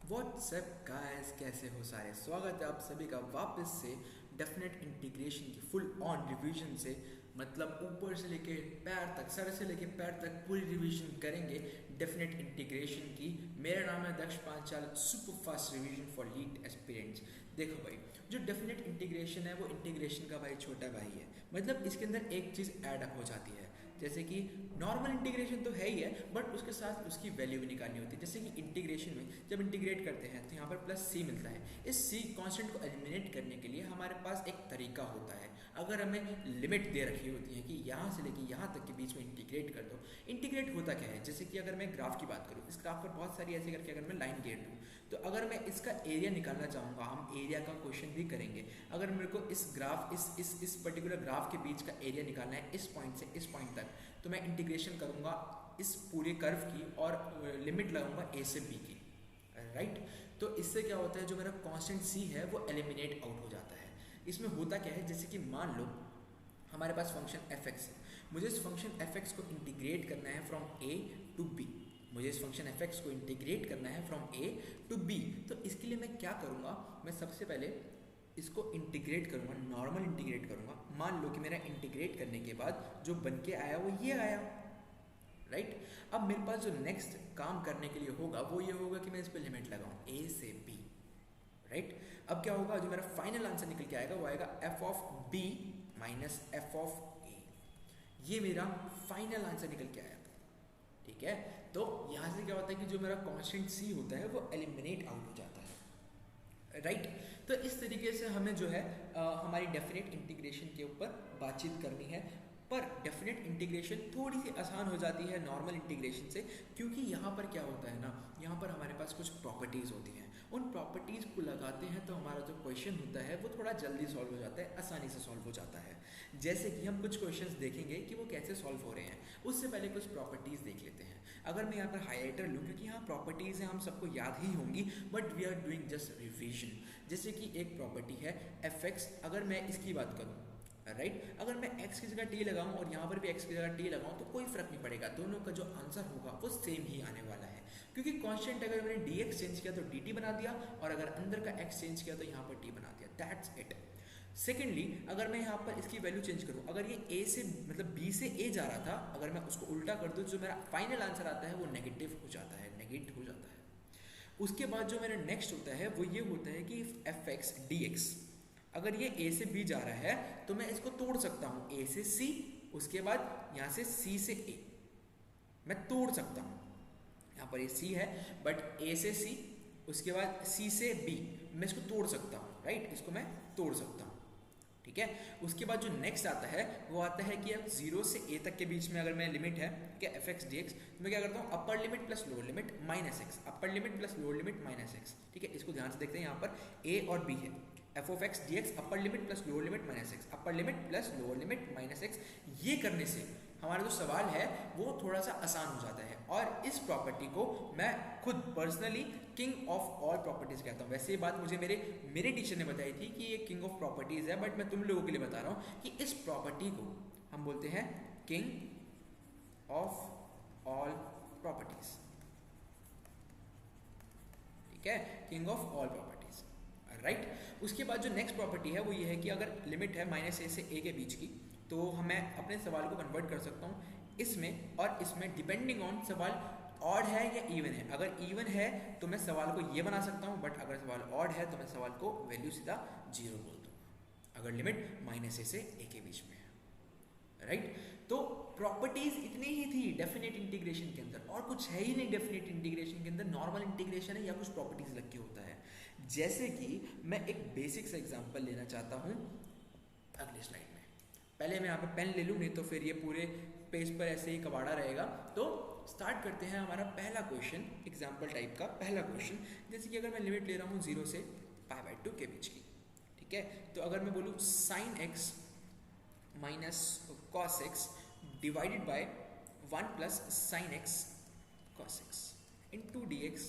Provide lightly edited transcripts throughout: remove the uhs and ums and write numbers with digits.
WhatsApp guys, कैसे हो सारे। स्वागत है आप सभी का वापस से डेफिनेट इंटीग्रेशन की फुल ऑन रिवीजन से। मतलब ऊपर से लेके पैर तक, सर से लेके पैर तक पूरी रिवीजन करेंगे डेफिनेट इंटीग्रेशन की। मेरा नाम है Daksh Panchal, super fast revision for lead aspirants. देखो भाई, जो डेफिनेट इंटीग्रेशन है वो इंटीग्रेशन का भाई छोटा भाई है। मतलब इसके अंदर एक चीज़ ऐड अप हो जाती है, जैसे कि नॉर्मल इंटीग्रेशन तो है ही है, बट उसके साथ उसकी वैल्यू भी निकालनी होती है। जैसे कि इंटीग्रेशन में जब इंटीग्रेट करते हैं तो यहाँ पर प्लस सी मिलता है। इस सी कांस्टेंट को एलिमिनेट करने के लिए हमारे पास एक तरीका होता है। अगर हमें लिमिट दे रखी होती है कि यहाँ से लेके यहाँ तक के बीच में इंटीग्रेट कर दो। इंटीग्रेट होता क्या है, जैसे कि अगर मैं ग्राफ की बात करूँ, इस ग्राफ पर बहुत सारी ऐसे करके अगर मैं लाइन घेर दूँ, तो अगर मैं इसका एरिया निकालना चाहूँगा, हम एरिया का क्वेश्चन भी करेंगे। अगर मेरे को इस ग्राफ इस पर्टिकुलर ग्राफ के बीच का एरिया निकालना है इस पॉइंट से इस पॉइंट तक, तो मैं इंटीग्रेशन करूँगा इस पूरे कर्व की और लिमिट लगाऊंगा ए से बी की, राइट। तो इससे क्या होता है, जो मेरा कांस्टेंट सी है वो एलिमिनेट आउट हो जाता है। इसमें होता क्या है, जैसे कि मान लो हमारे पास फंक्शन एफ एक्स है, मुझे इस फंक्शन एफ एक्स को इंटीग्रेट करना है फ्रॉम ए टू बी। मुझे इस फंक्शन एफ एक्स को इंटीग्रेट करना है फ्रॉम ए टू बी। तो इसके लिए मैं क्या करूँगा, मैं सबसे पहले इसको इंटीग्रेट करूँगा, नॉर्मल इंटीग्रेट करूँगा। मान लो कि मेरा इंटीग्रेट करने के बाद जो बन के आया वो ये आया, राइट। अब मेरे पास जो नेक्स्ट काम करने के लिए होगा वो ये होगा कि मैं इस पर लिमिट लगाऊँ ए से बी, राइट। अब क्या होगा, जो मेरा फाइनल आंसर निकल के आएगा वो आएगा F of B minus F of A. ये मेरा फाइनल आंसर निकल के आया, ठीक है। तो यहाँ से क्या होता है कि जो मेरा कांस्टेंट सी होता है वो एलिमिनेट आउट हो जाता है, राइट। तो इस तरीके से हमें जो है हमारी डेफिनेट इंटीग्रेशन के ऊपर बातचीत करनी है। पर डेफिनेट इंटीग्रेशन थोड़ी सी आसान हो जाती है नॉर्मल इंटीग्रेशन से, क्योंकि यहाँ पर क्या होता है ना, यहाँ पर हमारे पास कुछ प्रॉपर्टीज़ होती हैं। उन प्रॉपर्टीज़ को लगाते हैं तो हमारा जो क्वेश्चन होता है वो थोड़ा जल्दी सॉल्व हो जाता है, आसानी से सॉल्व हो जाता है। जैसे कि हम कुछ क्वेश्चंस देखेंगे कि वो कैसे सॉल्व हो रहे हैं, उससे पहले कुछ प्रॉपर्टीज़ देख लेते हैं। अगर मैं यहाँ पर हाईलाइटर लूँ, क्योंकि यहाँ प्रॉपर्टीज़ हैं, हम सबको याद ही होंगी, but we are doing just revision. जैसे कि एक प्रॉपर्टी है एफ एक्स, अगर मैं इसकी बात करूँ, राइट। अगर मैं x की जगह t लगाऊं और यहाँ पर भी x की जगह t लगाऊं तो कोई फर्क नहीं पड़ेगा, दोनों का जो आंसर होगा वो सेम ही आने वाला है। क्योंकि कांस्टेंट अगर मैंने dx चेंज किया तो dt बना दिया, और अगर अंदर का x चेंज किया तो यहाँ पर t बना दिया, दैट्स इट। सेकेंडली, अगर मैं यहाँ पर इसकी वैल्यू चेंज करूँ, अगर ये a से मतलब b से a जा रहा था, अगर मैं उसको उल्टा कर दूँ, जो मेरा फाइनल आंसर आता है वो नेगेटिव हो जाता है, नेगेट हो जाता है। उसके बाद जो मेरा नेक्स्ट होता है वो ये होता है कि एफ एक्स डी एक्स, अगर ये a से b जा रहा है तो मैं इसको तोड़ सकता हूँ, a से c, उसके बाद यहाँ से c से a मैं तोड़ सकता हूँ। यहाँ पर ये c है, बट a से c, उसके बाद c से b, मैं इसको तोड़ सकता हूँ, राइट। इसको मैं तोड़ सकता हूँ, ठीक है। उसके बाद जो नेक्स्ट आता है वो आता है कि अब 0 से a तक के बीच में अगर मैं लिमिट है, ठीक है, एफ एक्स डी एक्स, तो मैं क्या करता हूँ, अपर limit plus lower limit minus x, अपर limit plus lower limit minus x, ठीक है। इसको ध्यान से देखते हैं, यहाँ पर a और b है, F of x D x, upper limit plus lower limit minus x, upper limit plus lower limit minus x. ये करने से हमारा जो सवाल है वो थोड़ा सा आसान हो जाता है, और इस प्रॉपर्टी को मैं खुद personally king of all properties कहता हूँ। वैसे ये बात मुझे मेरे टीचर ने बताई थी कि ये किंग ऑफ प्रॉपर्टीज है, बट मैं तुम लोगों के लिए बता रहा हूँ कि इस प्रॉपर्टी को हम बोलते हैं किंग ऑफ ऑल प्रॉपर्टीज, ठीक है, king of all properties, right. उसके बाद जो नेक्स्ट प्रॉपर्टी है वो ये है कि अगर लिमिट है माइनस ए से ए के बीच की, तो मैं अपने सवाल को कन्वर्ट कर सकता हूँ इसमें और इसमें, डिपेंडिंग ऑन सवाल ऑड है या इवन है। अगर इवन है तो मैं सवाल को ये बना सकता हूँ, बट अगर सवाल ऑड है तो मैं सवाल को वैल्यू सीधा 0 बोल दूँ, अगर लिमिट माइनस ए से ए के बीच में है, राइट। तो प्रॉपर्टीज इतनी ही थी डेफिनेट इंटीग्रेशन के अंदर, और कुछ है ही नहीं डेफिनेट इंटीग्रेशन के अंदर। नॉर्मल इंटीग्रेशन है या कुछ प्रॉपर्टीज लग के होता है। जैसे कि मैं एक बेसिक सा एग्जांपल लेना चाहता हूँ अगले स्लाइड में। पहले मैं यहाँ पे पेन ले लूँ, नहीं तो फिर ये पूरे पेज पर ऐसे ही कबाड़ा रहेगा। तो स्टार्ट करते हैं हमारा पहला क्वेश्चन, एग्जाम्पल टाइप का पहला क्वेश्चन। जैसे कि अगर मैं लिमिट ले रहा हूँ 0 से π/2 के बीच की, ठीक है। तो अगर मैं बोलूँ sine x minus cos x divided by 1 plus sine x cos x into D x,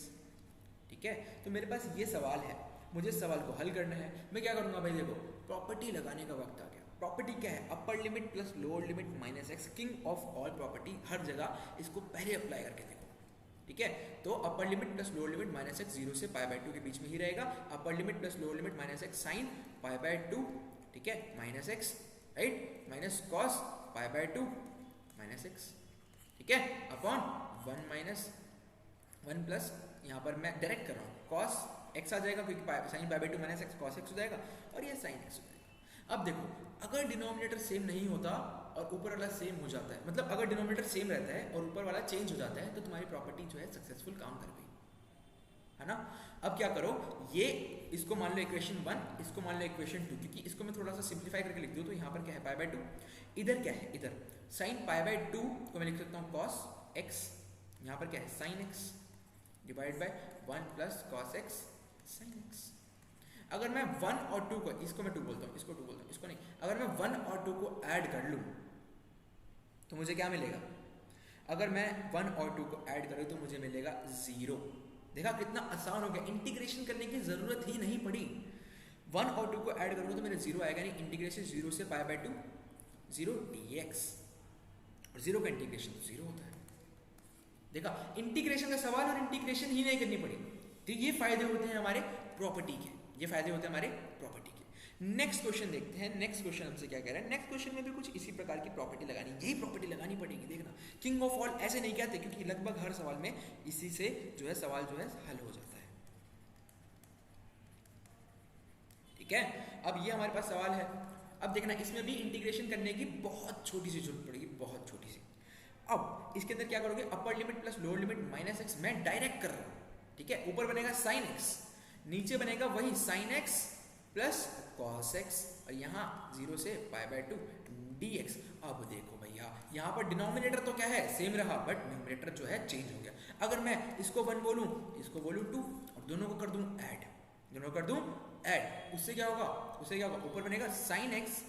ठीक है। तो मेरे पास ये सवाल है, मुझे सवाल को हल करना है। मैं क्या करूँगा भाई, देखो प्रॉपर्टी लगाने का वक्त आ गया। प्रॉपर्टी क्या है, upper limit plus lower limit minus x, king of all property. हर जगह इसको पहले अप्लाई करके देखो, ठीक है। तो upper limit plus lower limit minus x 0 से पाई बाय 2 के बीच में ही रहेगा। अपर limit plus lower limit minus x sine pi by 2, ठीक है, minus x, right, minus cos pi by 2 minus x, ठीक है, अपॉन 1 माइनस 1 प्लस, यहाँ पर मैं डायरेक्ट कर रहा हूँ, कॉस एक्स आ जाएगा क्योंकि sine pi by 2 minus x cos x हो जाएगा, और ये साइन एक्स हो जाएगा। अब देखो, अगर डिनोमिनेटर सेम नहीं होता और ऊपर वाला सेम हो जाता है, मतलब अगर डिनोमिनेटर सेम रहता है और ऊपर वाला चेंज हो जाता है, तो तुम्हारी प्रॉपर्टी जो है सक्सेसफुल काम कर गई, है ना। अब क्या करो, ये इसको मान लो इक्वेशन 1, इसको मान लो इक्वेशन 2, क्योंकि इसको मैं थोड़ा सा सिंप्लीफाई करके लिख दूँ तो यहाँ पर क्या है पाई बाय 2, इधर क्या है, इधर साइन पाई बाय 2 को मैं लिख सकता हूँ कॉस एक्स, यहाँ पर क्या है sine x divide by 1 plus cos x sine x. अगर मैं 1 और 2 को, इसको मैं 2 बोलता हूँ, इसको 2 बोलता हूँ, इसको नहीं, अगर मैं 1 और 2 को ऐड कर लूँ तो मुझे क्या मिलेगा, अगर मैं 1 और 2 को ऐड करूँ तो मुझे मिलेगा 0। देखा कितना आसान हो गया, इंटीग्रेशन करने की जरूरत ही नहीं पड़ी। 1 और 2 को ऐड करूँगा तो मेरे 0 आएगा, नहीं, इंटीग्रेशन 0 से पाई बाय 2 0 dx, और 0 का इंटीग्रेशन तो 0 होता है। देखा, इंटीग्रेशन का सवाल और इंटीग्रेशन ही नहीं करनी पड़ी। तो ये फायदे होते हैं हमारे प्रॉपर्टी के, ये फायदे होते हैं हमारे प्रॉपर्टी के। नेक्स्ट क्वेश्चन देखते हैं। नेक्स्ट क्वेश्चन हमसे क्या कह रहा है, नेक्स्ट क्वेश्चन में भी कुछ इसी प्रकार की प्रॉपर्टी लगानी, यही प्रॉपर्टी लगानी पड़ेगी। देखना, किंग ऑफ ऑल ऐसे नहीं कहते, क्योंकि लगभग हर सवाल में इसी से जो है सवाल जो है हल हो जाता है, ठीक है। अब ये हमारे पास सवाल है, अब देखना इसमें भी इंटीग्रेशन करने की बहुत छोटी सी जरूरत पड़ेगी, बहुत छोटी सी। अब इसके अंदर क्या करोगे, अपर limit plus lower limit minus x, मैं डायरेक्ट कर रहा हूं, ठीक है। ऊपर बनेगा साइन एक्स, नीचे बनेगा वही sine x plus cos x, और यहाँ 0 से पाई बाय 2 dx। अब देखो भैया, यहाँ पर डिनोमिनेटर तो क्या है सेम रहा, बट न्यूमरेटर जो है चेंज हो गया। अगर मैं इसको 1 बोलूँ, इसको बोलूँ 2, और दोनों को कर दूं ऐड, दोनों कर दूं ऐड, उससे क्या होगा, उससे क्या होगा, ऊपर बनेगा sine x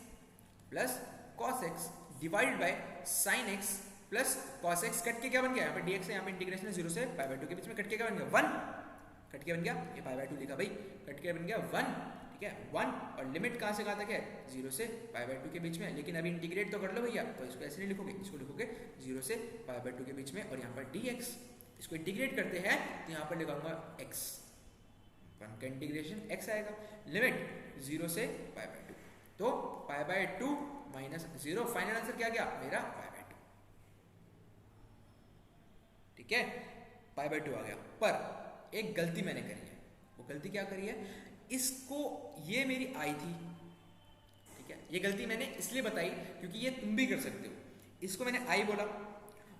plus cos x divide by sine x plus cos x, cut के क्या बन गया, यहाँ पे dx है, यहाँ पे इंटीग्रेशन है 0 से पाई बाय 2 के बीच में, कट के क्या बन गया 1, कट के बन गया, ये पाई बाय 2 लिखा भाई, कट के बन गया 1, ठीक है 1, और लिमिट कहाँ से कहाँ तक है 0 से पाई बाय 2 के बीच में। लेकिन अभी इंटीग्रेट तो कर लो भैया, तो इसको ऐसे नहीं लिखोगे, इसको लिखोगे 0 से पाई बाय 2 के बीच में, और यहाँ पर dx, इसको इंटीग्रेट करते हैं तो यहाँ पर लिखाऊंगा x, 1 का इंटीग्रेशन x आएगा, लिमिट 0 से पाई बाय 2, तो pi by 2 minus 0, final answer क्या गया मेरा पाई बाय 2, ठीक है, पाई बाय 2 आ गया। पर एक गलती मैंने करी है, वो गलती क्या करी है, इसको, ये मेरी आई थी, ठीक है, ये गलती मैंने इसलिए बताई क्योंकि ये तुम भी कर सकते हो, इसको मैंने आई बोला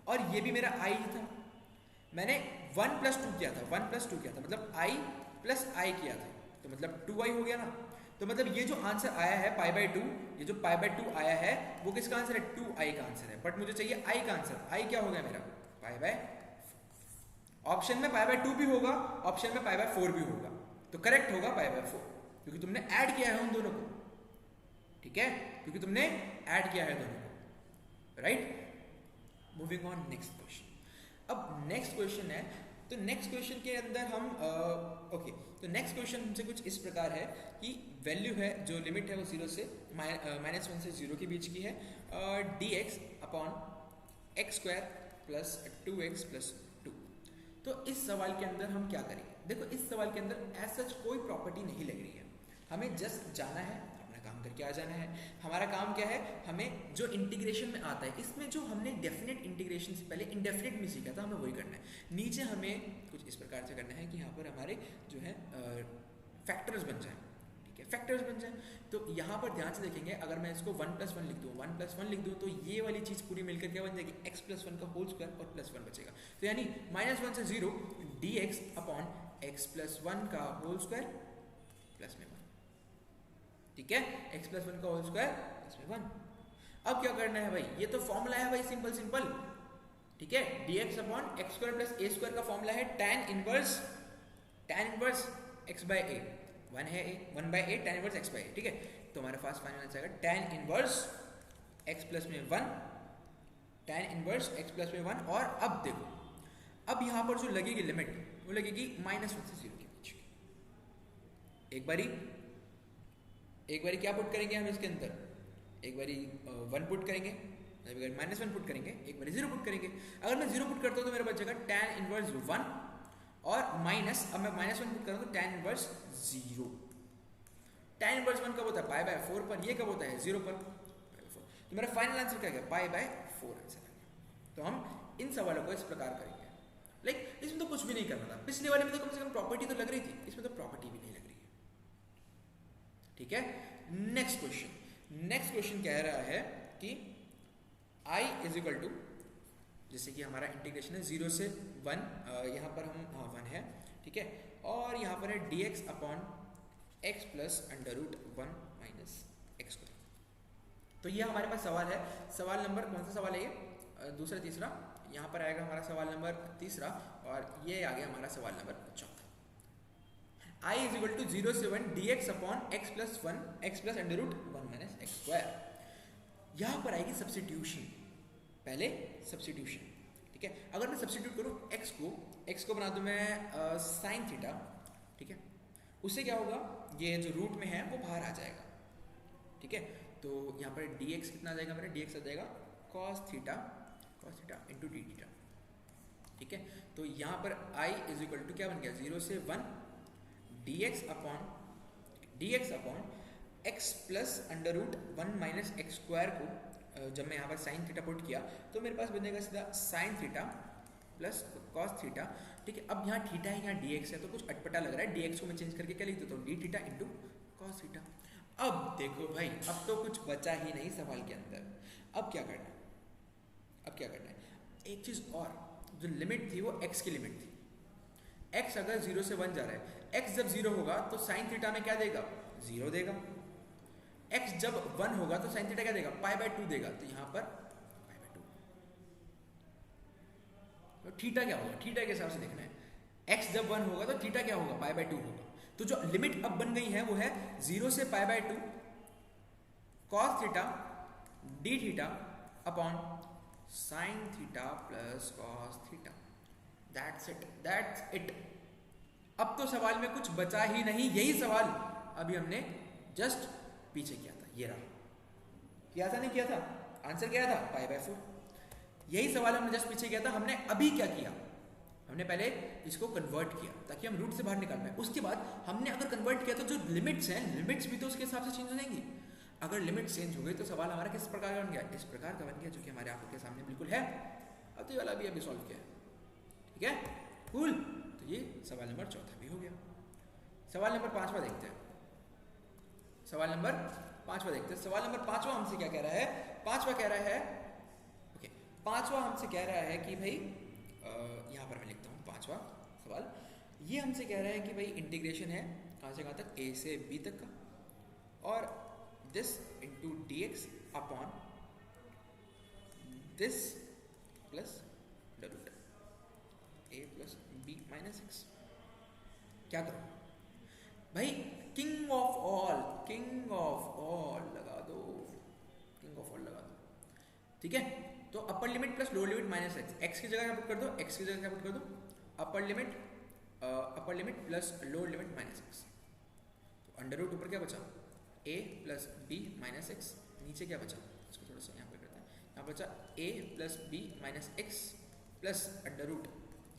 और ये भी मेरा आई था, मैंने 1 प्लस 2 किया था, 1 प्लस 2 किया था, मतलब आई प्लस आई किया था, तो मतलब 2i हो गया ना। तो मतलब ये जो आंसर आया है पाई बाय 2, ये जो पाई बाय 2 आया है वो किसका आंसर है, 2i का आंसर है, बट मुझे चाहिए i का आंसर। i क्या हो गया मेरा पाई बाय, ऑप्शन में पाई बाय 2 भी होगा, ऑप्शन में पाई बाय 4 भी होगा, तो करेक्ट होगा पाई बाय 4, क्योंकि तुमने ऐड किया है उन दोनों को, ठीक है, क्योंकि तुमने ऐड किया है दोनों को, right. Moving on next question. अब नेक्स्ट क्वेश्चन है, तो नेक्स्ट क्वेश्चन के अंदर हम ओके, तो नेक्स्ट क्वेश्चन हमसे कुछ इस प्रकार है कि वैल्यू है, जो लिमिट है वो 0 से -1 से 0 के बीच की है, dx upon x square plus 2x plus 2। तो इस सवाल के अंदर हम क्या करेंगे, देखो इस सवाल के अंदर एज सच कोई प्रॉपर्टी नहीं लग रही है, हमें जस्ट जाना है, अपना काम करके आ जाना है। हमारा काम क्या है, हमें जो इंटीग्रेशन में आता है, इसमें जो हमने डेफिनेट इंटीग्रेशन से पहले इंडेफिनेट में सीखा था, हमें वही करना है। नीचे हमें कुछ इस प्रकार से करना है कि यहाँ पर हमारे जो है फैक्टर्स बन जाए, ठीक है, फैक्टर्स बन जाए। तो यहाँ पर ध्यान से देखेंगे, अगर मैं इसको 1 + 1 लिख दूँ, 1 + 1 लिख दूँ, तो ये वाली चीज़ पूरी मिलकर क्या बन जाएगी, x + 1 का होल स्क्वायर और +1 बचेगा, तो यानी -1 से 0 dx अपॉन x + 1 का होल स्क्वायर प्लस में 1, ठीक है, x + 1 का होल स्क्वायर प्लस में 1। अब क्या करना है भाई, ये तो फॉर्मूला है भाई, सिंपल सिंपल, ठीक है, dx अपॉन x² + a² का फॉर्मूला है tan इनवर्स x/a, 1 है a, 1/a tan inverse x/a, ठीक है। तो हमारे पास फाइनल आंसर आएगा tan इनवर्स x प्लस में 1, tan इनवर्स x प्लस में 1। और अब देखो, अब यहाँ पर जो लगेगी लिमिट, वो लगेगी -1 से 0 के बीच। एक बारी क्या पुट करेंगे हम इसके अंदर, एक बारी 1 पुट करेंगे, -1 पुट करेंगे, एक बार 0 पुट करेंगे। अगर मैं 0 पुट करता हूँ तो मेरा बचेगा tan इनवर्स 1 और माइनस, अब मैं -1 पुट करूँ तो tan इनवर्स 0। tan इनवर्स 1 कब होता है? π/4 पर। ये कब होता है? 0 पर। तो मेरा फाइनल आंसर क्या गया? π/4 आंसर आ गया। तो हम इन सवालों को इस प्रकार करेंगे। लाइक इसमें तो कुछ भी नहीं करना था, पिछले वाले में तो कम से कम प्रॉपर्टी तो लग रही थी, इसमें तो प्रॉपर्टी भी नहीं लग रही है। ठीक है, नेक्स्ट क्वेश्चन। नेक्स्ट क्वेश्चन कह रहा है कि i इज इक्वल टू, जैसे कि हमारा इंटीग्रेशन है 0 से 1, यहाँ पर हम 1 है, ठीक है, और यहाँ पर है dx upon x plus under root 1 minus x square. तो ये हमारे पास सवाल है। सवाल नंबर कौन सा सवाल है ये? दूसरा तीसरा। यहाँ पर आएगा हमारा सवाल नंबर तीसरा और ये आ गया हमारा सवाल नंबर चौथा। i इज इक्वल टू 0 से 1 dx upon x plus 1 x plus under root 1 minus x square. यहाँ पर आएगी सब्स्टिट्यूशन, पहले सब्स्टिट्यूशन, ठीक है। अगर मैं सब्स्टिट्यूट करूँ x को बना दूँ मैं साइन थीटा, ठीक है, उससे क्या होगा? ये जो रूट में है वो बाहर आ जाएगा, ठीक है। तो यहाँ पर dx कितना आ जाएगा? मेरा dx आ जाएगा cos theta into D theta, ठीक है। तो यहाँ पर i इज इक्वल टू क्या बन गया? 0 से 1 dx upon x plus under root 1 minus x square को जब मैं यहाँ पर साइन थीटा पुट किया तो मेरे पास बनेगा सीधा sine theta plus cos theta, ठीक है। अब यहाँ थीटा है, यहाँ dx है, तो कुछ अटपटा लग रहा है। dx को मैं चेंज करके क्या लिख देता हूँ? D theta into cos theta. अब देखो भाई, अब तो कुछ बचा ही नहीं सवाल के अंदर। अब क्या करना है? एक चीज और, जो लिमिट थी वो x की लिमिट थी। x अगर 0 से 1 जा रहा है, x जब 0 होगा तो साइन थीटा में क्या देगा? 0 देगा। x जब 1 होगा तो साइन थीटा क्या देगा? π/2 देगा। तो यहाँ पर π/2, तो थीटा क्या होगा? थीटा के हिसाब से देखना है। x जब 1 होगा तो थीटा क्या होगा? π/2 होगा। तो जो लिमिट अब बन गई है वो है 0 से π/2 cos theta D theta upon sine theta plus cos theta. That's it. अब तो सवाल में कुछ बचा ही नहीं। यही सवाल अभी हमने जस्ट पीछे किया था, ये रहा। किया था नहीं किया था? आंसर क्या था? π/4। यही सवाल हमने जस्ट पीछे किया था। हमने अभी क्या किया? हमने पहले इसको कन्वर्ट किया ताकि हम रूट से बाहर निकाल पाए। उसके बाद हमने अगर कन्वर्ट किया तो जो लिमिट्स हैं, लिमिट्स भी तो उसके हिसाब से चेंज हो जाएंगी। अगर लिमिट चेंज हो गई तो सवाल हमारा किस प्रकार का बन गया? इस प्रकार का बन गया, जो कि हमारे आंखों के सामने बिल्कुल है। अब तो ये वाला भी अभी सॉल्व किया है, ठीक है, कूल। तो ये सवाल नंबर चौथा भी हो गया। सवाल नंबर पांचवा देखते हैं। सवाल नंबर पांचवा हमसे क्या कह रहा है? पांचवा हमसे कह रहा है कि भाई, यहाँ पर मैं लिखता हूँ पांचवा सवाल। ये हमसे कह रहा है कि भाई इंटीग्रेशन है कहाँ से कहाँ तक? a से b तक का, और this into dx upon this plus the root a plus b minus x। क्या करो भाई? किंग ऑफ ऑल लगा दो, ठीक है। तो upper limit plus lower limit minus x की जगह क्या पुट कर दो? Upper limit plus lower limit minus x. तो अंडर रूट ऊपर क्या बचा? a plus b minus x. नीचे क्या बचा? इसको थोड़ा सा यहाँ पे करते हैं। यहाँ बचा a plus b minus x plus under root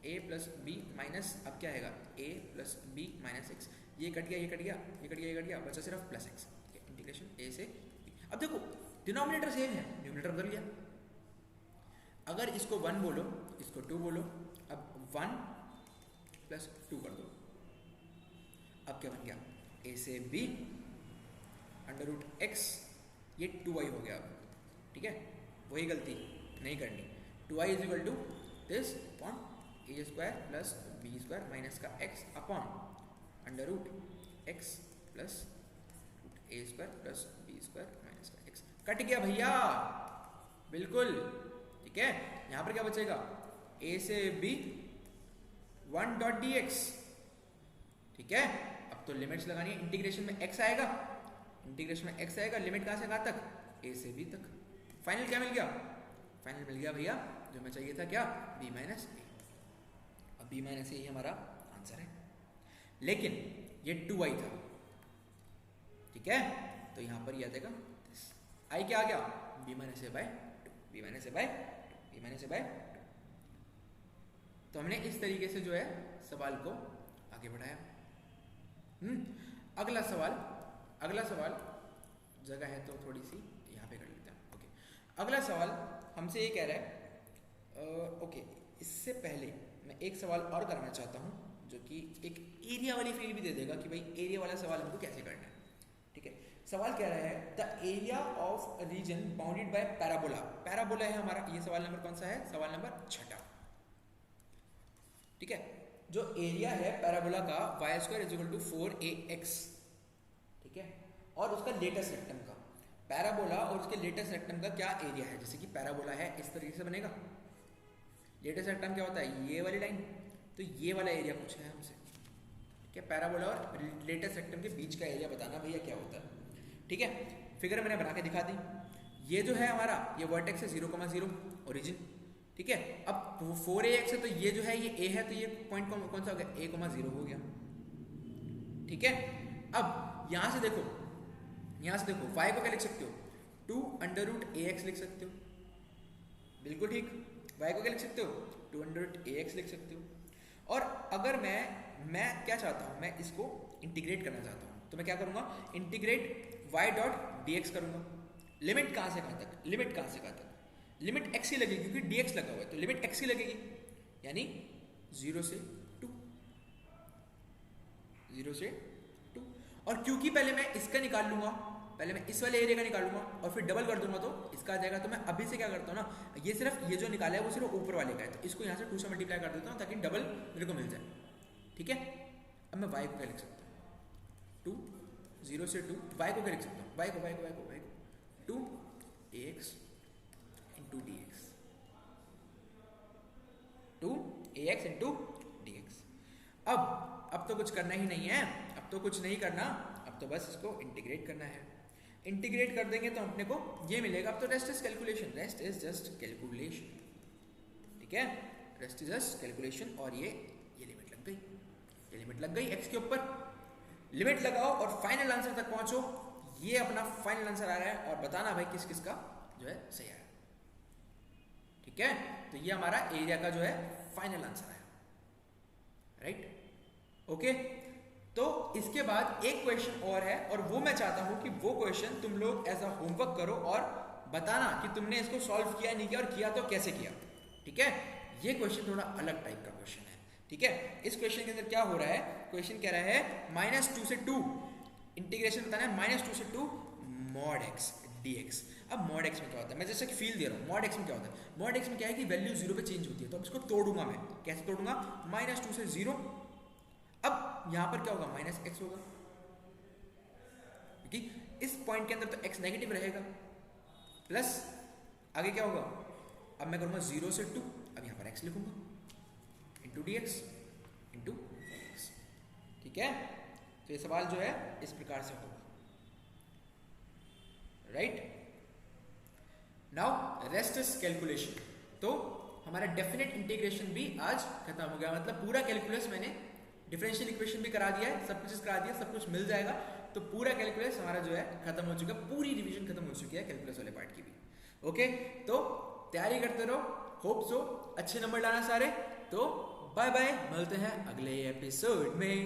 a plus b minus, अब क्या आएगा? a plus b minus x. ये कट गया, बचा सिर्फ प्लस एक्स। इंटीग्रेशन a से b। अब देखो डिनोमिनेटर सेम है, न्यूमरेटर बदल गया। अगर इसको 1 बोलो, इसको 2 बोलो, अब 1 प्लस 2 कर दो। अब क्या बन गया? a से b अंडर रूट एक्स, ये 2y हो गया। अब ठीक है, वही गलती नहीं करनी। 2y is equal to this upon a square plus b square minus का x upon under root x plus a square plus b square minus का एक्स। कट गया भैया, बिल्कुल ठीक है। यहाँ पर क्या बचेगा? a से b 1 डॉट डी एक्स, ठीक है। अब तो लिमिट्स लगानी है। इंटीग्रेशन में x आएगा, लिमिट कहाँ से कहाँ तक? a से b तक। फाइनल क्या मिल गया? फाइनल मिल गया भैया जो हमें चाहिए था, क्या? b माइनस ए। अब b माइनस ए ही हमारा आंसर है, लेकिन ये 2y था, ठीक है। तो यहाँ पर यह आ जाएगा i क्या आ गया? b माइनस ए बाय 2। बी माइनस ए बाय बी माइनस ए बाय। तो हमने इस तरीके से जो है सवाल को आगे बढ़ाया। अगला सवाल जगह है तो थोड़ी सी यहाँ पे कर लेते हैं। ओके, अगला सवाल हमसे ये कह रहा है ओके, इससे पहले मैं एक सवाल और करना चाहता हूँ जो कि एक एरिया वाली फील भी दे देगा कि भाई एरिया वाला सवाल हमको कैसे करना है। ठीक है, सवाल कह रहा है the area of reason bounded by parabola. Parabola है हमारा, ये सवाल नंबर कौन सा है? सवाल नंबर 6। ठीक है, जो एरिया है पैराबोला का y² = 4ax। ठीक है, और उसका लेटेस्ट रेक्टम का, पैराबोला और उसके लेटेस्ट रेक्टम का क्या एरिया है? जैसे कि पैराबोला है इस तरीके से बनेगा, लेटेस्ट रेक्टम क्या होता है? ये वाली लाइन, तो ये वाला एरिया पूछा है हमसे। ठीक है, पैराबोला और लेटेस्ट रेक्टम के बीच का एरिया बताना भैया क्या होता है। ठीक है, फिगर मैंने बना के दिखा दी। ये जो है हमारा ये वर्टेक्स है 0,0 ओरिजिन। ठीक है, अब 4ax है तो ये जो है ये a है तो ये पॉइंट कौन सा हो गया? a,0 हो गया। ठीक है, अब यहाँ से देखो y को क्या लिख सकते हो? 2√ax लिख सकते हो। बिल्कुल ठीक, y को क्या लिख सकते हो? 2√ax लिख सकते हो। और अगर मैं क्या चाहता हूँ, मैं इसको इंटीग्रेट करना चाहता हूँ तो मैं क्या करूँगा? इंटीग्रेट y.dx करूँगा। लिमिट कहाँ से कहाँ तक? लिमिट x ही लगेगी क्योंकि dx लगा हुआ है, तो लिमिट x ही लगेगी, यानी 0 से 2। और क्योंकि पहले मैं इसका निकाल लूंगा, पहले मैं इस वाले एरिया का निकालूंगा और फिर डबल कर दूंगा तो इसका आ जाएगा। तो मैं अभी से क्या करता हूँ ना, ये सिर्फ ये जो निकाला है वो सिर्फ ऊपर वाले का है, तो इसको यहाँ से 2 से मल्टीप्लाई कर देता हूँ ताकि डबल मेरे को मिल जाए। ठीक है, अब मैं y को क्या लिख सकता हूँ? 2 0 से 2 y को क्या लिख सकता हूँ? y को 2ax into dx, 2ax into dx। अब तो कुछ करना ही नहीं है, अब तो कुछ नहीं करना, अब तो बस इसको इंटीग्रेट करना है। इंटीग्रेट कर देंगे तो अपने को ये मिलेगा। अब तो रेस्ट इज जस्ट कैलकुलेशन। ठीक है, रेस्ट इज जस्ट कैलकुलेशन। और ये लिमिट लग गई x के ऊपर। लिमिट लगाओ और फाइनल आंसर तक पहुंचो। ये अपना फाइनल आंसर आ रहा है और बताना भाई किस किस का जो है सही आया। ठीक है, तो ये हमारा एरिया का जो है फाइनल आंसर है। Right, okay. तो इसके बाद एक क्वेश्चन और है और वो मैं चाहता हूं कि वो क्वेश्चन तुम लोग एज अ होमवर्क करो और बताना कि तुमने इसको सॉल्व किया नहीं किया और किया तो कैसे किया। ठीक है, ये क्वेश्चन थोड़ा अलग टाइप का क्वेश्चन है। ठीक है, इस क्वेश्चन के अंदर क्या हो रहा है? क्वेश्चन कह रहा है -2 से 2 इंटीग्रेशन बताना है, -2 से 2 mod x dx। अब mod x में क्या होता है? मैं जैसे कि फील दे रहा हूँ, mod x में क्या होता है? mod x में क्या है कि वैल्यू 0 पे चेंज होती है, तो अब इसको तोड़ूंगा मैं। कैसे तोड़ूंगा? -2 से 0। अब यहां पर क्या होगा? -x होगा, क्योंकि इस पॉइंट के अंदर तो x नेगेटिव रहेगा। प्लस आगे क्या होगा? अब मैं करूंगा 0 से 2, अब यहां पर x लिखूंगा इंटू dx इंटू x। ठीक है, तो ये सवाल जो है इस प्रकार से होगा। Right, now rest is calculation. तो हमारा डेफिनेट इंटीग्रेशन भी आज खत्म हो गया, मतलब पूरा कैलकुलस मैंने डिफरेंशियल इक्वेशन भी करा दिया है, सब कुछ करा दिया, सब कुछ मिल जाएगा। तो पूरा कैलकुलस हमारा जो है खत्म हो चुका है, पूरी रिवीजन खत्म हो चुकी है कैलकुलस वाले पार्ट की भी। ओके, तो तैयारी करते रहो, होप सो अच्छे नंबर लाना सारे। तो बाय बाय, मिलते हैं अगले एपिसोड में।